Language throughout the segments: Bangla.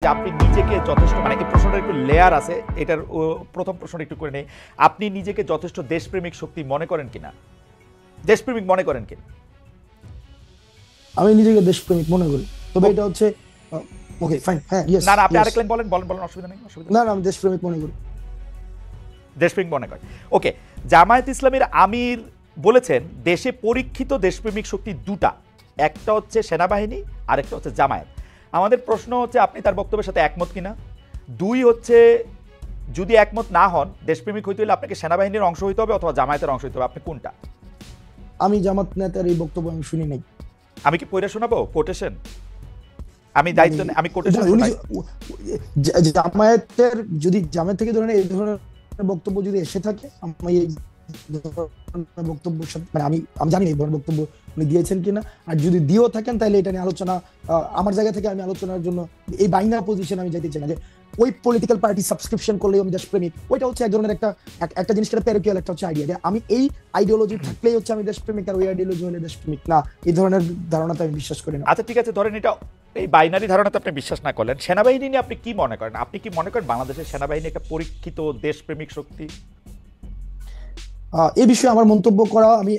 যে আপনি নিজেকে যথেষ্ট মানে এই প্রশ্নটার একটু লেয়ার আছে, এটার প্রথম প্রশ্নটা একটু করে নেই। আপনি নিজেকে যথেষ্ট দেশপ্রেমিক শক্তি মনে করেন কিনা, দেশপ্রেমিক মনে করেন কিনা? আমি নিজেকে দেশপ্রেমিক মনে করি, তবে এটা হচ্ছে ওকে ফাইন, হ্যাঁ ইয়েস। না না, আপনি আরেক লাইন বলেন, বলেন, অসুবিধা নেই, অসুবিধা না না, আমি দেশপ্রেমিক মনে করি। দেশপ্রেমিক মনে করেন, ওকে। জামায়াত ইসলামীর আমির বলেছেন দেশে পরীক্ষিত দেশপ্রেমিক শক্তি দুটা, একটা হচ্ছে সেনাবাহিনী আর একটা হচ্ছে জামায়াত। আমাদের প্রশ্ন হচ্ছে আপনি তার বক্তব্যের সাথে একমত কিনা। দুই হচ্ছে যদি একমত না হন, দেশপ্রেমিক হইতে হলে আপনাকে সেনাবাহিনীর অংশ হইতে হবে অথবা জামায়াতের অংশ হইতে হবে, আপনি কোনটা? আমি জামাত নেতার এই বক্তব্য আমি শুনি নাই। আমি কি পড়ে শোনাবো কোটেশন? আমি দায়িত্ব আমি কোটেশন শোনাই। জামায়াতের যদি জামায়াত থেকে ধরেন এই ধরনের বক্তব্য যদি এসে থাকে, আমি এই বক্তব্য মানে আমি জানি না এই ধরনের বক্তব্য উনি দিয়েছেন কিনা, আর যদি দিয়েও থাকেন তাহলে এটা নিয়ে আলোচনা আমার জায়গা থেকে আমি আলোচনার জন্য এই বাইনার পজিশন আমি যেতে চাই না যে ওই পলিটিক্যাল পার্টি সাবস্ক্রিপশন করলেই আমি দেশপ্রেমিক। ওইটা হচ্ছে এক ধরনের একটা জিনিসটা প্যারোকিয়াল একটা হচ্ছে আইডিয়া, আমি এই আইডিওলজি থাকলেই হচ্ছে আমি দেশপ্রেমিক, আর ওই আইডিওলজি হলে দেশপ্রেমিক না, এই ধরনের ধারণাতে আমি বিশ্বাস করি না। আচ্ছা ঠিক আছে, ধরেন এটা এই বাইনারি ধারণাতে আপনি বিশ্বাস না করলেন, সেনাবাহিনী নিয়ে আপনি কি মনে করেন? আপনি কি মনে করেন বাংলাদেশের সেনাবাহিনী একটা পরীক্ষিত দেশপ্রেমিক শক্তি? এই বিষয়ে আমার মন্তব্য করা, আমি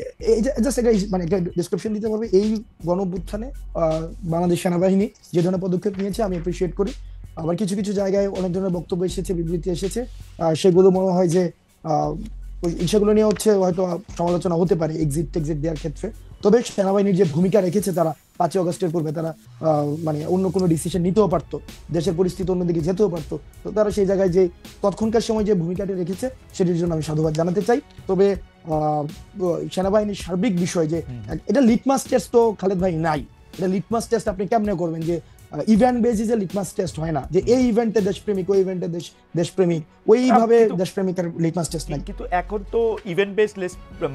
জাস্ট একটা মানে একটা ডেসক্রিপশন দিতে পারবো। এই গণঅভ্যুত্থানে বাংলাদেশ সেনাবাহিনী যে ধরনের পদক্ষেপ নিয়েছে আমি অ্যাপ্রিসিয়েট করি। আবার কিছু কিছু জায়গায় অনেক ধরনের বক্তব্য এসেছে, বিবৃতি এসেছে, সেগুলো মনে হয় যে সেগুলো নিয়ে হচ্ছে হয়তো সমালোচনা হতে পারে এক্সিট দেওয়ার ক্ষেত্রে। তবে সেনাবাহিনীর যে ভূমিকা রেখেছে তারা 5ই আগস্টের পূর্বে, তারা মানে অন্য কোনো ডিসিশন নিতেও পারতো, দেশের পরিস্থিতি অন্যদিকে যেতেও পারতো, তো তারা সেই জায়গায় যে তৎক্ষণকার সময় যে ভূমিকাটি রেখেছে সেটির জন্য আমি সাধুবাদ জানাতে চাই। তবে সেনাবাহিনীর সার্বিক বিষয় যে এটা লিটমাস টেস্ট তো খালেদ ভাই নাই, এটা লিটমাস টেস্ট আপনি কেমনে করবেন যে ইভেন্ট বেসিসে লিটমাস টেস্ট হয় না, যে এই ইভেন্টে দেশপ্রেমিক, ওই ইভেন্টে দেশপ্রেমিক, ওইভাবে দেশপ্রেমিকের লিটমাস টেস্ট নাই। কিন্তু এখন তো ইভেন্ট বেস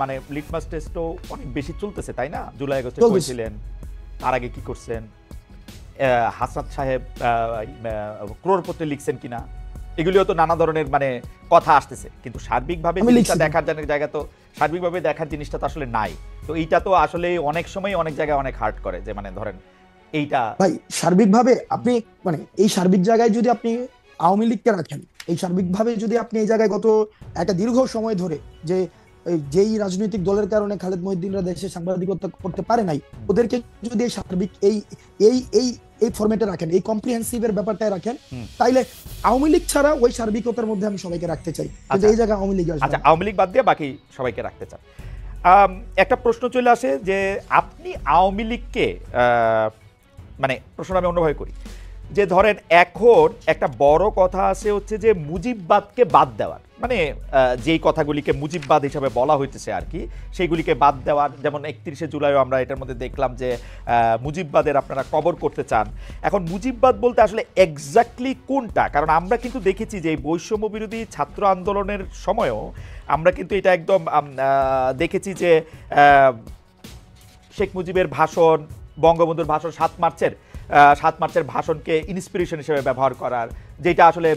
মানে লিটমাস টেস্টও অনেক বেশি চলতেছে, তাই না? জুলাই আগস্টে করেছিলেন, তার আগে কি করছেন, হাসনাত সাহেব ক্রোড়পত্রে লিখছেন কিনা, এগুলিও তো নানা ধরনের মানে কথা আসতেছে, কিন্তু সার্বিকভাবে জিনিসটা দেখার জায়গা তো সার্বিকভাবে দেখার জিনিসটা তো আসলে নাই। তো এইটা তো আসলে অনেক সময় অনেক জায়গায় অনেক হার্ট করে, যে মানে ধরেন এইটা ভাই সার্বিকভাবে আপনি মানে এই সার্বিক জায়গায় যদি আপনি আওয়ামী লীগকে রাখেন, এই সার্বিকভাবে যদি আপনি এই জায়গায় গত একটা দীর্ঘ সময় ধরে যে যেই রাজনৈতিক দলের কারণে খালেদ মহিউদ্দিনরা দেশে সাংবাদিকতা করতে পারে নাই, ওদেরকে যদি এই সার্বিক এই এই এই এই ফরম্যাটে রাখেন, এই কম্প্রিহেন্সিভের ব্যাপারটায় রাখেন, তাইলে আওয়ামী লীগ ছাড়া ওই সার্বিকতার মধ্যে আমি সবাইকে রাখতে চাই, কিন্তু এই জায়গায় আওয়ামী লীগ আসবে। আচ্ছা, আওয়ামী লীগ বাদ দিয়ে বাকি সবাইকে রাখতে চান। একটা প্রশ্ন চলে আসে যে আপনি আওয়ামী লীগকে মানে প্রশ্ন আমি অন্যভাবে করি, যে ধরেন এখন একটা বড় কথা আছে হচ্ছে যে মুজিববাদকে বাদ দেওয়ার, মানে যেই কথাগুলিকে মুজিববাদ হিসাবে বলা হইতেছে আর কি, সেইগুলিকে বাদ দেওয়ার। যেমন 31শে জুলাইও আমরা এটার মধ্যে দেখলাম যে মুজিববাদের আপনারা কবর করতে চান। এখন মুজিববাদ বলতে আসলে এক্স্যাক্টলি কোনটা? কারণ আমরা কিন্তু দেখেছি যে বৈষম্য বিরোধী ছাত্র আন্দোলনের সময়ও আমরা কিন্তু এটা একদম দেখেছি যে শেখ মুজিবের ভাষণ, বঙ্গবন্ধুর ভাষণ, 7 মার্চের ভাষণকে ইন্সপিরেশন হিসেবে ব্যবহার করার, যেটা আসলে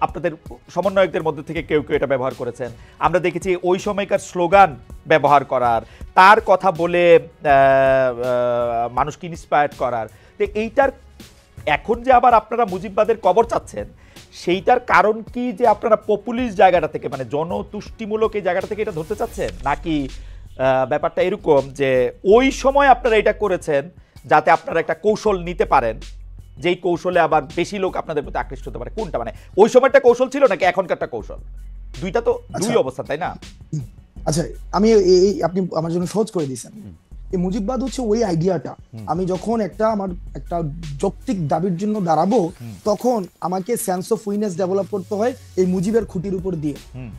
আপনাদের সমন্বয়কদের মধ্যে থেকে কেউ কেউ এটা ব্যবহার করেছেন। আমরা দেখেছি ওই সময়কার স্লোগান ব্যবহার করার, তার কথা বলে মানুষকে ইন্সপায়ার করার। তো এইটার এখন যে আবার আপনারা মুজিববাদের কবর চাচ্ছেন, সেইটার কারণ কি? যে আপনারা পপুলিস্ট জায়গাটা থেকে মানে জনতুষ্টিমূলক এই জায়গাটা থেকে এটা ধরতে চাচ্ছেন, নাকি ব্যাপারটা এরকম যে ওই সময় আপনারা এটা করেছেন যাতে আপনারা একটা কৌশল নিতে পারেন, যেই কৌশলে আবার বেশি লোক আপনাদের প্রতি আকৃষ্ট হতে পারে? কোনটা মানে ওই সময়টা কৌশল ছিল নাকি এখনকারটা কৌশল? দুইটা তো দুই অবস্থা, তাই না? আচ্ছা, আমি আপনি আমার জন্য সহজ করে দিয়েছেন। এই মুজিববাদ হচ্ছে ওই আইডিয়াটা, আমি যখন আমার একটা যৌক্তিক দাবির জন্য দাঁড়াবো, তখন আমাকে সেন্স অফ উইনেস ডেভেলপ করতে হয় এই মুজিবের খুঁটির উপর দিয়ে।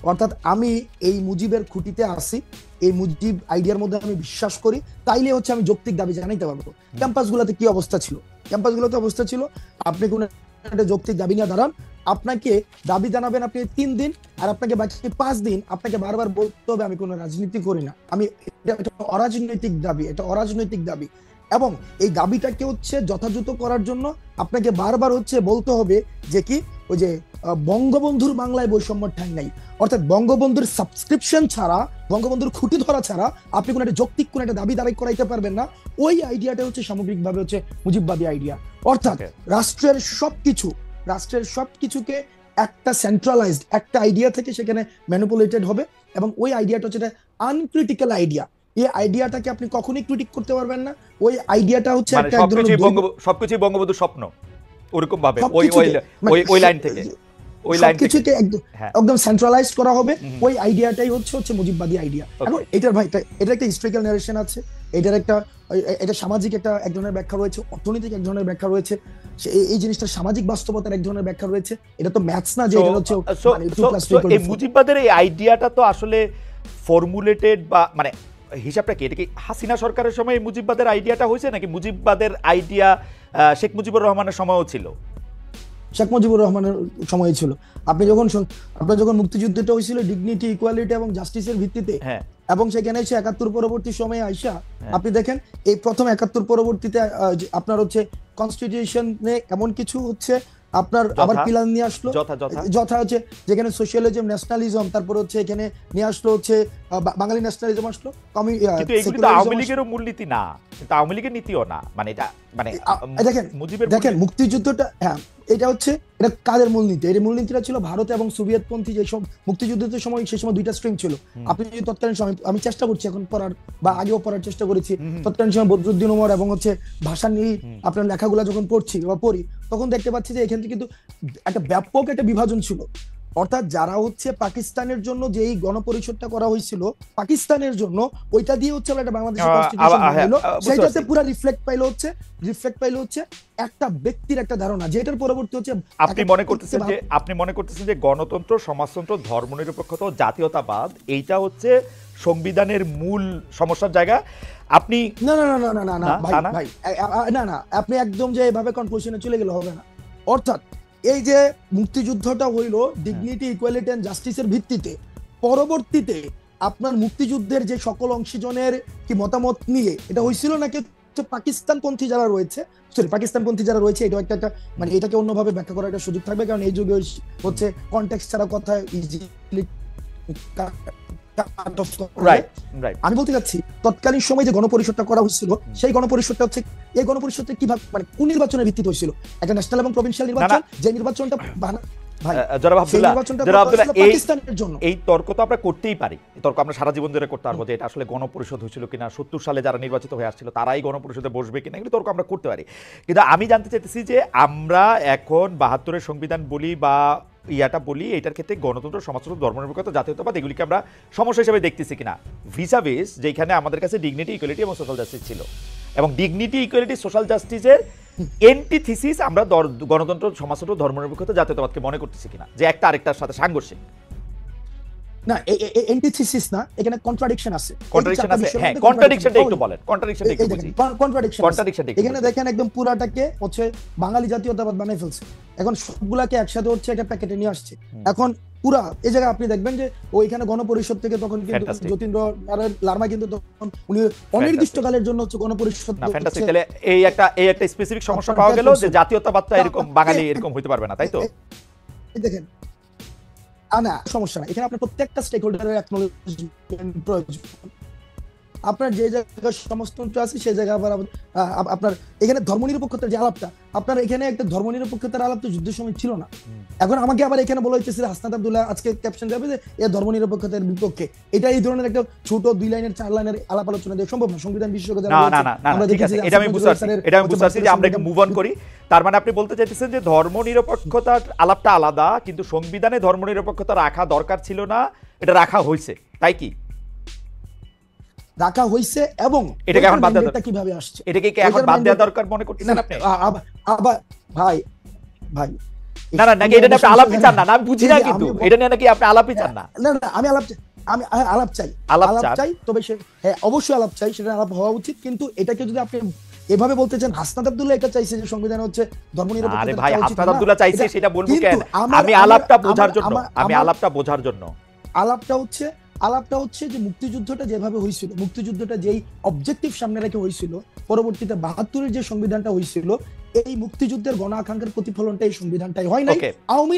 অর্থাৎ আমি এই মুজিবের খুঁটিতে আসি, এই মুজিব আইডিয়ার মধ্যে আমি বিশ্বাস করি, তাইলে হচ্ছে আমি যৌক্তিক দাবি জানাইতে পারবো। ক্যাম্পাসগুলোতে কি অবস্থা ছিল? ক্যাম্পাসগুলোতে অবস্থা ছিল আপনি কোনো একটা যৌক্তিক দাবি নিয়ে দাঁড়ান, আপনাকে দাবি জানাবেন আপনি 3 দিন, আর আপনাকে বাকি 5 দিন আপনাকে বারবার বলতে হবে আমি কোনো রাজনীতি করি না, আমি এটা অরাজনৈতিক দাবি, এটা অরাজনৈতিক দাবি। এবং এই দাবিটাকে হচ্ছে যথাযথ করার জন্য আপনাকে বারবার হচ্ছে বলতে হবে যে কি, ওই যে বঙ্গবন্ধুর বাংলায় বৈষম্য ঠাঁই নাই, অর্থাৎ বঙ্গবন্ধুর সাবস্ক্রিপশন ছাড়া, বঙ্গবন্ধুর খুঁটি ধরা ছাড়া আপনি কোনো একটা যৌক্তিক কোনো একটা দাবি দাঁড়াই করাইতে পারবেন না। ওই আইডিয়াটা হচ্ছে সামগ্রিকভাবে হচ্ছে মুজিববাদী আইডিয়া। অর্থাৎ রাষ্ট্রের সবকিছু রাষ্ট্রের সবকিছুকে একটা সেন্ট্রালাইজড একটা আইডিয়া থেকে সেখানে ম্যানিপুলেটেড হবে, এবং ওই আইডিয়াটা হচ্ছে আনক্রিটিক্যাল আইডিয়া। এই আইডিয়াটাকে আপনি কখনোই ক্রিটিক করতে পারবেন না। ওই আইডিয়াটা হচ্ছে মানে একটা একদম সবকিছুই বঙ্গবন্ধুর স্বপ্ন ওরকম ভাবে মানে ওই লাইন থেকে সবকিছুকে একদম সেন্ট্রালাইজড করা হবে। ওই আইডিয়াটাই হচ্ছে মুজিববাদী আইডিয়া। এখন এটার ভাই এটা একটা হিস্ট্রিক্যাল নারেশন আছে, এটার এটা সামাজিক এক ধরনের ব্যাখ্যা রয়েছে, অর্থনৈতিক এক ধরনের ব্যাখ্যা রয়েছে, এই জিনিসটার সামাজিক বাস্তবতার এক ধরনের ব্যাখ্যা রয়েছে। এটা তো ম্যাথস না যে এটা হচ্ছে এই মুজিববাদের এই আইডিয়াটা তো আসলে ফর্মুলেটেড বা মানে হিসাবটা কি, এটা কি হাসিনা সরকারের সময় মুজিববাদের আইডিয়াটা হয়েছে নাকি মুজিববাদের আইডিয়া শেখ মুজিবুর রহমানের সময়ও ছিল? শেখ মুজিবুর রহমানের সময় ছিল। আপনার যখন মুক্তিযুদ্ধটা হয়েছিল ডিগনিটি, ইকুয়ালিটি এবং জাস্টিসের ভিত্তিতে, এবং সেখানে এসে ৭১ পরবর্তী সময়ে আইসা আপনি দেখেন এই প্রথম ৭১ পরবর্তীতে আপনার হচ্ছে কনস্টিটিউশনে এমন কিছু হচ্ছে আপনার আবার পিলার নিয়ে আসলো যথা হচ্ছে যেখানে সোশ্যালিজম, ন্যাশনালিজম, তারপর হচ্ছে এখানে নিয়ে আসলো হচ্ছে বাঙালি ন্যাশনালিজম আসলো। কিন্তু এগুলো তো আওয়ামী লীগেরও মূলনীতি না, কিন্তু আওয়ামী লীগের নীতিও না, মানে এটা মানে দেখেন মুক্তিযুদ্ধটা, এটা হচ্ছে এটা কাদের মূলনীতি? এই মূলনীতিটা ছিল ভারত এবং সোভিয়েতপন্থী যে সব মুক্তিযুদ্ধের সময়, সেই সময় দুইটা স্ট্রিম ছিল। আপনি যদি তৎকালীন সময়, আমি চেষ্টা করছি এখন পড়ার বা আগেও পড়ার চেষ্টা করেছি, তৎকালীন সময় বদরুদ্দিন উমর এবং হচ্ছে ভাষা নিয়ে আপনার লেখাগুলো যখন পড়ি তখন দেখতে পাচ্ছি যে এখান থেকে কিন্তু একটা ব্যাপক একটা বিভাজন ছিল। অর্থাৎ যারা হচ্ছে পাকিস্তানের জন্য যে এই গণপরিষদটা করা হয়েছিল পাকিস্তানের জন্য, ওইটা দিয়ে হচ্ছে একটা বাংলাদেশের কনস্টিটিউশন হলো, সেটাতে পুরো রিফ্লেক্ট পাইলো হচ্ছে একটা ব্যক্তির একটা ধারণা, যেটার পরবর্তী হচ্ছে আপনি মনে করতেছেন যে গণতন্ত্র, সমাজতন্ত্র, ধর্মনিরপেক্ষতা ও জাতীয়তাবাদ এইটা হচ্ছে সংবিধানের মূল সমস্যার জায়গা। আপনি না ভাই না, আপনি একদম যে এভাবে কনক্লুশনে চলে গেলে হবে না। অর্থাৎ এই যে মুক্তিযুদ্ধটা হইলো ডিগনিটি, ইকুয়ালিটি এন্ড জাস্টিসের ভিত্তিতে, পরবর্তীতে আপনার মুক্তিযুদ্ধের যে সকল অংশীজনের কি মতামত নিয়ে এটা হয়েছিল নাকি পাকিস্তানপন্থী যারা রয়েছে এটা একটা মানে এটাকে অন্যভাবে ব্যাখ্যা করার একটা সুযোগ থাকবে, কারণ এই যুগে হচ্ছে কনটেক্সট ছাড়া কথা ইজিলি। আমি বলতে চাচ্ছি তৎকালীন সময় যে গণপরিষদটা করা হয়েছিল, সেই গণপরিষদটা হচ্ছে এই গণপরিষদটা কিভাবে মানে কোন নির্বাচনের ভিত্তিতে হয়েছিল? একটা ন্যাশনাল এবং প্রভিন্সিয়াল নির্বাচন, যে নির্বাচনটা এই তর্ক তো আমরা করতেই পারি, তর্ক আমরা সারা জীবন ধরে করতে পারবো যে এটা আসলে গণপরিষদ হয়েছিল কিনা, ৭০ সালে যারা নির্বাচিত হয়ে আসছিল তারাই গণপরিষদে বসবে কিনা, এগুলো তর্ক আমরা করতে পারি। কিন্তু আমি জানতে চাইতেছি যে আমরা এখন ৭২-এর সংবিধান বলি বা বলি, এটার ক্ষেত্রে গণতন্ত্র, সমাজতন্ত্র, ধর্মনিরপেক্ষতা, জাতীয়তাবাদ এগুলিকে আমরা সমস্যা হিসেবে দেখতেছি কিনা, ভিসাভিস যেখানে আমাদের কাছে ডিগনিটি, ইকুয়ালিটি এবং সোশ্যাল জাস্টিস ছিল, এবং ডিগনিটি, ইকুয়ালিটি, সোশ্যাল জাস্টিসের এন্টিথিসিস আমরা গণতন্ত্র, সমাজতন্ত্র, ধর্মনিরপেক্ষতা, জাতীয়তাবাদকে মনে করতেছি কিনা যে একটা আরেকটার সাথে সাংঘর্ষিক। না, এন্টিথিসিস না, এখানে কন্ট্রাডিকশন আছে। হ্যাঁ, কন্ট্রাডিকশনটা একটু বলেন। এখানে দেখেন একদম পুরাটাকে হচ্ছে বাঙালি জাতীয়তাবাদ বানাই ফেলছে, এখন সবগুলাকে একসাথে হচ্ছে একটা প্যাকেটে নিয়ে আসছে। এখন পুরা এই জায়গায় আপনি দেখবেন যে ওইখানে গণপরিষদ থেকে তখন কিন্তু যতীন্দ্র লারমা কিন্তু তখন উনি অনির্দিষ্টকালের জন্য হচ্ছে গণপরিষদ। তাহলে এই একটা স্পেসিফিক সমস্যা পাওয়া গেল যে জাতীয়তাবাদটা এরকম বাঙালি এরকম হইতে পারবে না, তাই তো? দেখেন না, সমস্যা না, এখানে আপনার প্রত্যেকটা স্টেক হোল্ডারের অ্যাকনলেজমেন্ট প্রয়োজন। আপনার যে জায়গায় সমাজতন্ত্র আছে সেই জায়গায় আবার আপনার এখানে ধর্মনিরপেক্ষতার যে আলাপটা, আপনার এখানে একটা ধর্মনিরপেক্ষতার আলাপ তো যুদ্ধের সময় ছিল না। এখন আমাকে আবার এখানে বলা হচ্ছে হাসনাত আব্দুল্লাহ আজকে ক্যাপশন যাবে যে এ ধর্মনিরপেক্ষতার বিপক্ষে। এটা এই ধরনের একটা ছোট 2 লাইনের 4 লাইনের আলাপ আলোচনা দিয়ে সম্ভব না। সংবিধান বিশেষজ্ঞ আমরা দেখেছি, এটা আমি বুঝতে পারছি যে আমরা একটু মুভ অন করি। তার মানে আপনি বলতে চাইতেছেন যে ধর্মনিরপেক্ষতার আলাপটা আলাদা, কিন্তু সংবিধানে ধর্মনিরপেক্ষতা রাখা দরকার ছিল না, এটা রাখা হয়েছে, তাই কি? রাখা হয়েছে, এবং এটাকে এখন বাদ দেওয়া কিভাবে আসছে, এটাকে কি এখন বাদ দেওয়া দরকার মনে করতেছেন আপনি? আবার ভাই না নাকি এটা আপনি আলাপই চান না? আমি বুঝি না, কিন্তু এটা নিয়ে নাকি আপনি আলাপই চান না? না আমি আলাপ চাই, তবে হ্যাঁ অবশ্যই আলাপ চাই, সেটা আলাপ হওয়া উচিত। কিন্তু এটাকে যদি আপনি এভাবে বলতে চান, হাসনাত আব্দুল্লাহ এটা চাইছে যে সংবিধান হচ্ছে ধর্মনিরপেক্ষতা। আরে ভাই, হাসনাত আব্দুল্লাহ চাইছে সেটা বলবো কেন? আমি আলাপটা বোঝার জন্য আলাপটা হচ্ছে যে মুক্তিযুদ্ধটা যেভাবে হয়েছিল, মুক্তিযুদ্ধটা যেই অবজেক্টিভ সামনে রেখে হয়েছিল, পরবর্তীতে ৭২-এর যে সংবিধানটা হয়েছিল, এই মুক্তিযুদ্ধের গণ আকাঙ্ক্ষার প্রতিফলনটা এই সংবিধানটাই হয় নাই। আওয়ামী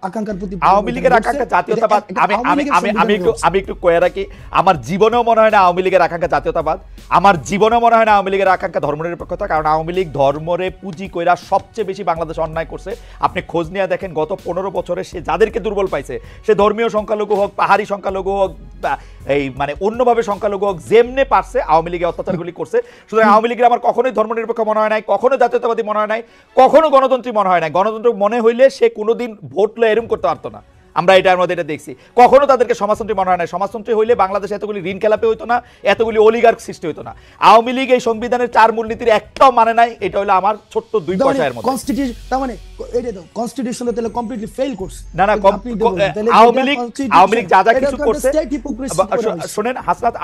আকাঙ্ক্ষার প্রতি আওয়ামী লীগের আকাঙ্ক্ষা জাতীয়তাবাদ, আমি একটু কয়ে রাখি, আমার জীবনেও মনে হয় না আওয়ামী লীগের আকাঙ্ক্ষা জাতীয়তাবাদ, আমার জীবনেও মনে হয় না আওয়ামী লীগের আকাঙ্ক্ষা ধর্মনিরপেক্ষতা। কারণ আওয়ামী লীগ ধর্মরে পুঁজি কইরা সবচেয়ে বেশি বাংলাদেশ অন্যায় করছে। আপনি খোঁজ নিয়ে দেখেন গত 15 বছরে সে যাদেরকে দুর্বল পাইছে, সে ধর্মীয় সংখ্যালঘু হোক, পাহাড়ি সংখ্যালঘু হোক, এই মানে অন্যভাবে সংখ্যালঘু হোক, যেমনে পারছে আওয়ামী লীগের অত্যাচারগুলি করছে। সুতরাং আওয়ামী লীগের আমার কখনোই ধর্মনিরপেক্ষ মনে হয় নাই, কখনো জাতীয়তাবাদী মনে হয় নাই, কখনো গণতন্ত্রী মনে হয় নাই। গণতন্ত্র মনে হইলে সে কোনোদিন ভোট লয়ে এরকম করতে পারতো না। আমরা এটার মধ্যে এটা দেখছি। কখনো তাদেরকে সমাজতন্ত্রী মনে হয় না। সমাজতন্ত্রী হইলে বাংলাদেশে এতগুলি ঋণ খেলাপি হইতো না, এতগুলি অলিগার্ক সৃষ্টি হইতো না। আওয়ামী লীগ এই সংবিধানের 4 মূলনীতির একটাও মানে নাই। এটা হলো আমার ছোট্ট 2 পয়সার মধ্যে। কনস্টিটিউশন তার মানে এটা তো কনস্টিটিউশন তাহলে কমপ্লিটলি ফেল করছে। না না, আওয়ামী লীগ যা যা কিছু করছে, শুনেন হাসনাত,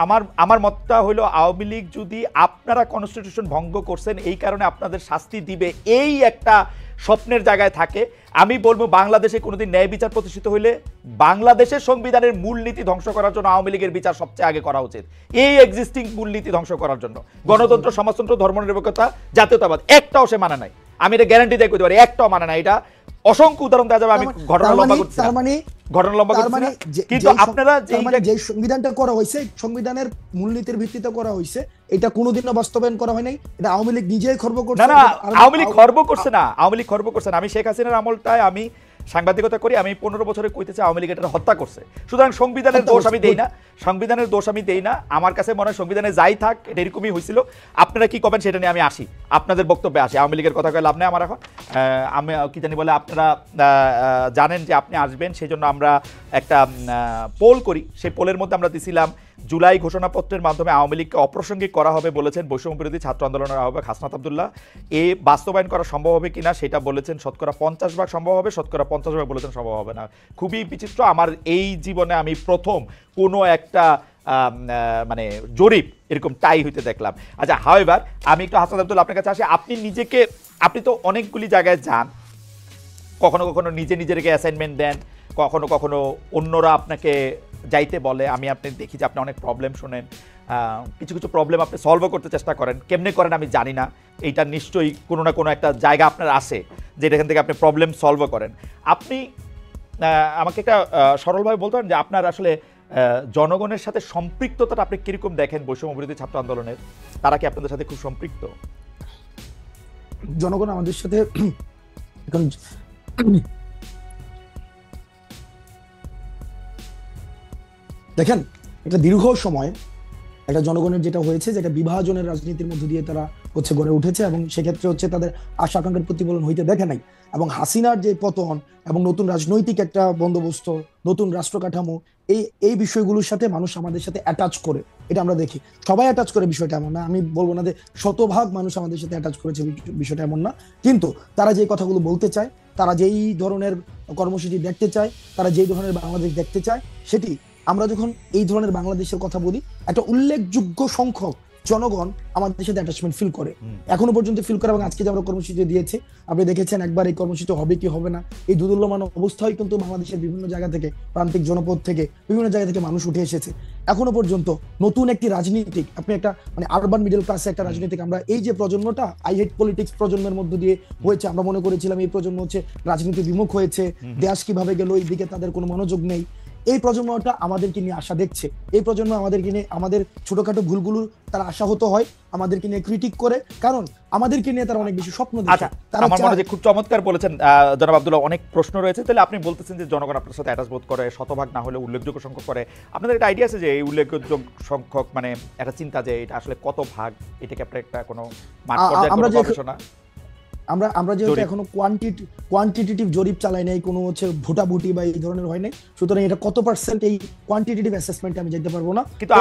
আমার মতটা হলো আওয়ামী লীগ যদি আপনারা কনস্টিটিউশন ভঙ্গ করছেন এই কারণে আপনাদের শাস্তি দিবে, এই একটা স্বপ্নের জায়গায় থাকে, আমি বলবো বাংলাদেশে কোনোদিন ন্যায় বিচার প্রতিষ্ঠিত হইলে বাংলাদেশের সংবিধানের মূলনীতি ধ্বংস করার জন্য আওয়ামী লীগের বিচার সবচেয়ে আগে করা উচিত। এই এক্সিস্টিং মূলনীতি ধ্বংস করার জন্য গণতন্ত্র, সমাজতন্ত্র, ধর্মনিরপেক্ষতা, জাতীয়তাবাদ একটাও সে মানে নাই। আমি এটা গ্যারান্টি দিয়ে করতে পারি, একটাও মানে নাই। এটা অসংখ্য উদাহরণ দেওয়া যাবে। আমি ঘটনা লম্বা করছি না, ঘটনা লম্বা করছি না, কিন্তু আপনারা যে সংবিধানটা করা হয়েছে, সংবিধানের মূলনীতির ভিত্তিতে করা হয়েছে, এটা কোনোদিনও বাস্তবায়ন করা হয় নাই। এটা আওয়ামী লীগ নিজেই খর্ব করছে। না না, আওয়ামী লীগ খর্ব করছে না, আওয়ামী লীগ খর্ব করছে না। আমি শেখ হাসিনার আমলটায় আমি সাংবাদিকতা করি, আমি 15 বছরে কইতেছি আওয়ামী লীগ এটা হত্যা করছে। সুতরাং সংবিধানের দোষ আমি দেই না, সংবিধানের দোষ আমি দেই না। আমার কাছে মনে হয় সংবিধানে যাই থাক এটা এরকমই হয়েছিল। আপনারা কি করবেন সেটা নিয়ে আমি আসি, আপনাদের বক্তব্যে আসি। আওয়ামী লীগের কথা কয়ে লাভ নেই আমার এখন। আমি কি জানি বলে আপনারা জানেন যে আপনি আসবেন, সেই জন্য আমরা একটা পোল করি। সেই পোলের মধ্যে আমরা দিছিলাম জুলাই ঘোষণাপত্রের মাধ্যমে আওয়ামী লীগকে অপ্রাসঙ্গিক করা হবে বলেছেন বৈষম্য বিরোধী ছাত্র আন্দোলনের আহ্বায়ক হাসনাত আব্দুল্লাহ। এ বাস্তবায়ন করা সম্ভব হবে কিনা সেটা বলেছেন শতকরা 50% সম্ভব হবে, শতকরা 50% বলেছেন সম্ভব হবে না। খুবই বিচিত্র। আমার এই জীবনে আমি প্রথম কোনো একটা মানে জরিপ এরকম টাই হইতে দেখলাম। আচ্ছা, হাওয়েভার আমি একটু হাসনাত আব্দুল্লাহ আপনার কাছে আসি। আপনি তো অনেকগুলি জায়গায় যান, কখনো কখনো নিজেকে অ্যাসাইনমেন্ট দেন, কখনো কখনো অন্যরা আপনাকে যাইতে বলে। আমি আপনি দেখি যে আপনি অনেক প্রবলেম শোনেন, কিছু কিছু প্রবলেম আপনি সলভও করতে চেষ্টা করেন। কেমনে করেন আমি জানি না, এইটা নিশ্চয়ই কোনো না কোনো একটা জায়গা আপনার আসে যেখান থেকে আপনি প্রবলেম সলভও করেন। আপনি আমাকে একটা সরলভাবে বলতে পারেন যে আপনার আসলে জনগণের সাথে সম্পৃক্ততাটা আপনি কিরকম দেখেন বৈষম্য বিরোধী ছাত্র আন্দোলনের? তারা কি আপনাদের সাথে খুব সম্পৃক্ত? জনগণ আমাদের সাথে এখন দেখেন, একটা দীর্ঘ সময় একটা জনগণের যেটা হয়েছে, যেটা বিভাজনের রাজনীতির মধ্য দিয়ে তারা গড়ে উঠেছে, এবং সেক্ষেত্রে তাদের আশা আকাঙ্ক্ষার প্রতিফলন হইতে দেখে নাই। এবং হাসিনার যে পতন এবং নতুন রাজনৈতিক একটা বন্দোবস্ত, নতুন রাষ্ট্র কাঠামো, এই বিষয়গুলোর সাথে মানুষ আমাদের সাথে অ্যাটাচ করে, এটা আমরা দেখি। সবাই অ্যাটাচ করে বিষয়টা এমন না, আমি বলবো না যে শতভাগ মানুষ আমাদের সাথে অ্যাটাচ করেছে, বিষয়টা এমন না। কিন্তু তারা যে কথাগুলো বলতে চায়, তারা যেই ধরনের কর্মসূচি দেখতে চায়, তারা যেই ধরনের বাংলাদেশ দেখতে চায়, সেটি আমরা যখন এই ধরনের বাংলাদেশের কথা বলি, একটা উল্লেখযোগ্য সংখ্যক জনগণ আমাদের সাথে অ্যাটাচমেন্ট ফিল করে, এখনো পর্যন্ত ফিল করে। এবং আজকে যে আমরা কর্মসূচি দিয়েছি, আপনি দেখেছেন একবার এই কর্মসূচি হবে কি হবে না, এই দুদুল্যমান অবস্থায় কিন্তু বাংলাদেশের বিভিন্ন জায়গা থেকে, প্রান্তিক জনপদ থেকে, বিভিন্ন জায়গা থেকে মানুষ উঠে এসেছে। এখনো পর্যন্ত নতুন একটি রাজনীতিক, আপনি একটা মানে আরবান মিডল ক্লাসে একটা রাজনীতিক, আমরা এই যে প্রজন্মটা আই হেট পলিটিক্স প্রজন্মের মধ্য দিয়ে হয়েছে, আমরা মনে করেছিলাম এই প্রজন্ম রাজনীতি বিমুখ হয়েছে, দেশ কিভাবে গেল, এই দিকে তাদের কোনো মনোযোগ নেই। এই প্রজন্মটা আমাদেরকে নিয়ে আশা দেখছে, এই প্রজন্ম আমাদেরকে নিয়ে, আমাদের ছোটখাটো ভুলগুলো তারা আশাহত হয়, আমাদেরকে নিয়ে ক্রিটিক করে, কারণ আমাদেরকে নিয়ে তারা অনেক বেশি স্বপ্ন দেখে। আমার মনে হয় খুব চমৎকার বলেছেন জনাব আব্দুল্লাহ। অনেক প্রশ্ন রয়েছে, তাহলে আপনি বলতেছেন যে জনগণ আপনার সাথে অ্যাটাচ বোধ করে, শতভাগ না হলে উল্লেখযোগ্য সংখ্যক করে। আপনাদের একটা আইডিয়া আছে যে এই উল্লেখযোগ্য সংখ্যক মানে একটা চিন্তা যে এটা আসলে কত ভাগ, এটাকে আপনার একটা কোনো মাঠ পর্যায়ে কোনো গবেষণা? আমরা যেহেতু এখনো কোয়ান্টিটেটিভ জরিপ চালাই নাই, কোনো ভোটাভুটি বা এই ধরনের হয় নাই, সুতরাং এটা কত পার্সেন্ট এই কোয়ান্টিটেটিভ অ্যাসেসমেন্টে আমি যেতে পারবো না। কিন্তু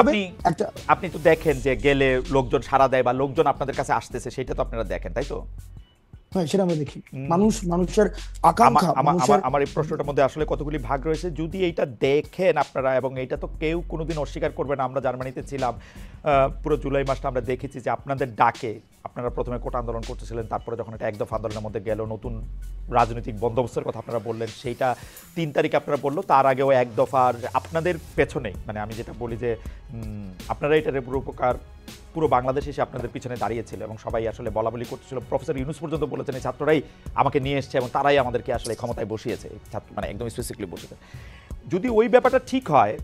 আপনি তো দেখেন যে গেলে লোকজন সাড়া দেয় বা লোকজন আপনাদের কাছে আসতেছে, সেটা তো আপনারা দেখেন, তাই তো? হ্যাঁ, সেটা আমরা দেখি। মানুষের আকাঙ্ক্ষা। আমার এই প্রশ্নটার মধ্যে আসলে কতগুলি ভাগ রয়েছে, যদি এইটা দেখেন আপনারা, এবং এইটা তো কেউ কোনোদিন অস্বীকার করবে না। আমরা জার্মানিতে ছিলাম, পুরো জুলাই মাসটা আমরা দেখেছি যে আপনাদের ডাকে আপনারা প্রথমে কোটা আন্দোলন করতেছিলেন, তারপরে যখন এটা একদফা আন্দোলনের মধ্যে গেল, নতুন রাজনৈতিক বন্দোবস্তের কথা আপনারা বললেন, সেইটা 3 তারিখে আপনারা বললো, তার আগেও এক দফার আপনাদের পেছনেই, মানে আমি যেটা বলি যে আপনারা এটার উপকার পুরো বাংলাদেশ এসে আপনাদের পিছনে দাঁড়িয়েছিল এবং সবাই আসলে বলাবলি করতেছিল, প্রফেসর ইউনূস পর্যন্ত বলেছেন এই ছাত্ররাই আমাকে নিয়ে এসছে এবং তারাই আমাদেরকে আসলে ক্ষমতায় বসিয়েছে, মানে একদম স্পেসিফিকলি বসেছে। যদি ওই ব্যাপারটা ঠিক হয়,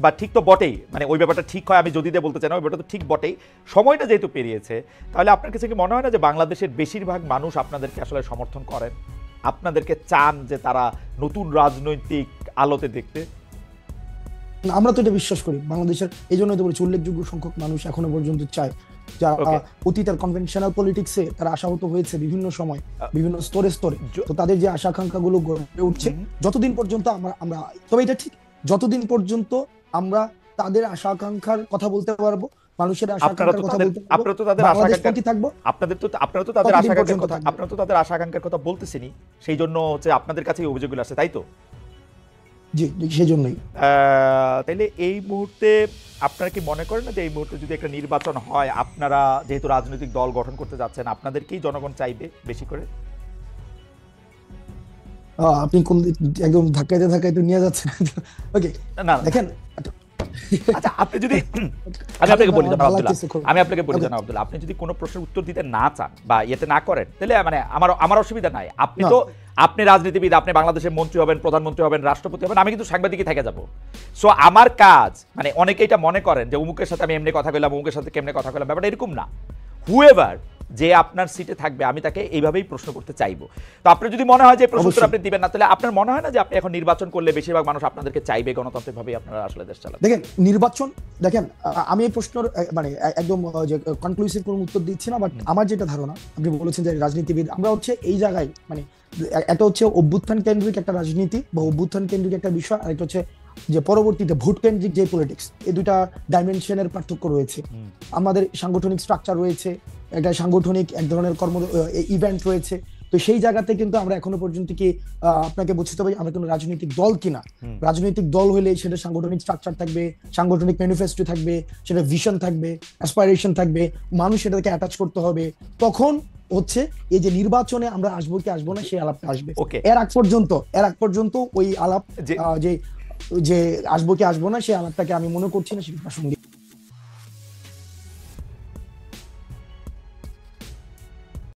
বা ঠিক তো বটেই, মানে ওই ব্যাপারটা ঠিক হয়, আমি যদি দিয়ে বলতে চাই না, ওই ব্যাপারটা তো ঠিক বটেই, সময়টা যেহেতু পেরিয়েছে, তাহলে আপনার কাছে কি মনে হয় না যে বাংলাদেশের বেশিরভাগ মানুষ আপনাদেরকে আসলে সমর্থন করেন, আপনাদেরকে চান যে তারা নতুন রাজনৈতিক আলোতে দেখতে? আমরা তো এটা বিশ্বাস করি, বাংলাদেশের এই জন্য তো বলছি উল্লেখযোগ্য সংখ্যক মানুষ এখনো পর্যন্ত চায়, যারা অতীতের কনভেনশনাল পলিটিক্সে তারা আশাহত হয়েছে বিভিন্ন সময় বিভিন্ন স্তরে স্তরে, তো তাদের যে আশা আকাঙ্ক্ষা গুলো গড়ে উঠছে, যতদিন পর্যন্ত আমরা তবে এটা ঠিক, যতদিন পর্যন্ত আমরা তাদের আশা আকাঙ্ক্ষার কথা বলতে পারবো, মানুষের আশা আকাঙ্ক্ষার কথা বলতে পারবো, আপনারা তো তাদের আশা আকাঙ্ক্ষা থাকবো, আপনারা তো তাদের আশা আকাঙ্ক্ষার কথা, আপনারা তো তাদের আশা আকাঙ্ক্ষার কথা বলতেছেনই, সেই জন্য হচ্ছে আপনাদের কাছে এই অভিযোগগুলো আসে, তাই তো? জি, সেই জন্যই। তাইলে এই মুহূর্তে আপনারা কি মনে করেন না যে এই মুহূর্তে যদি একটা নির্বাচন হয়, আপনারা যেহেতু রাজনৈতিক দল গঠন করতে যাচ্ছেন, আপনাদেরকেই জনগণ চাইবে বেশি করে? আপনি কোন একদম ধাক্কাইতে নিয়ে যাচ্ছেন। ওকে, না দেখেন, আচ্ছা আপনি যদি আমি আপনাকে বলি জানাব আব্দুল্লাহ, আপনি যদি কোনো প্রশ্নের উত্তর দিতে না চান বা ইয়েতে না করেন, তাহলে মানে আমার অসুবিধা নাই। আপনি রাজনীতিবিদ, আপনি বাংলাদেশের মন্ত্রী হবেন, প্রধানমন্ত্রী হবেন, রাষ্ট্রপতি হবেন, আমি কিন্তু সাংবাদিকই থেকে যাব। সো আমার কাজ, মানে অনেকে এটা মনে করেন যে অমুকের সাথে আমি এমনি কথা কইলাম, অমুকের সাথে কেমনে কথা কইলাম, ব্যাপারটা এরকম না। হুএভার যে আপনার সিটে থাকবে, আমি তাকে এইভাবেই প্রশ্ন করতে চাইবো। তো আপনার যদি মনে হয় যে প্রশ্ন আপনি দিবেন না, তাহলে আপনার মনে হয় না যে আপনি এখন নির্বাচন করলে বেশিরভাগ মানুষ আপনাদেরকে চাইবে, গণতান্ত্রিকভাবে আপনারা আসলে দেশ চালাবেন? দেখেন, নির্বাচন, দেখেন আমি এই প্রশ্নের মানে একদম যে কনক্লুসিভ কোনো উত্তর দিচ্ছি না, বাট আমার যেটা ধারণা, আপনি বলেছেন যে রাজনীতিবিদ, আমরা হচ্ছে এই জায়গায় মানে একটা হচ্ছে অভ্যুত্থান কেন্দ্রিক একটা রাজনীতি বা অভ্যুত্থান কেন্দ্রিক একটা বিষয়, আর একটা হচ্ছে যে পরবর্তীতে ভোট কেন্দ্রিক যে পলিটিক্স, এই দুইটা ডাইমেনশনের পার্থক্য রয়েছে। আমাদের সাংগঠনিক স্ট্রাকচার রয়েছে, একটা সাংগঠনিক এক ধরনের কর্ম ইভেন্ট রয়েছে, তো সেই জায়গাতে কিন্তু আমরা এখনো পর্যন্ত কি আপনাকে বুঝতে হবে আমরা কোনো রাজনৈতিক দল কিনা। রাজনৈতিক দল হলে সেটা সাংগঠনিক স্ট্রাকচার থাকবে, সাংগঠনিক ম্যানিফেস্টো থাকবে, সেটা ভিশন থাকবে, অ্যাসপাইরেশন থাকবে, মানুষ সেটাকে অ্যাটাচ করতে হবে, তখন হচ্ছে এই যে নির্বাচনে আমরা আসবো কি আসবো না সেই আলাপটা আসবে। এর আগ পর্যন্ত ওই আলাপ যে আসবো কি আসবো না সেই আলাপটাকে আমি মনে করছি না সেটা প্রাসঙ্গিক।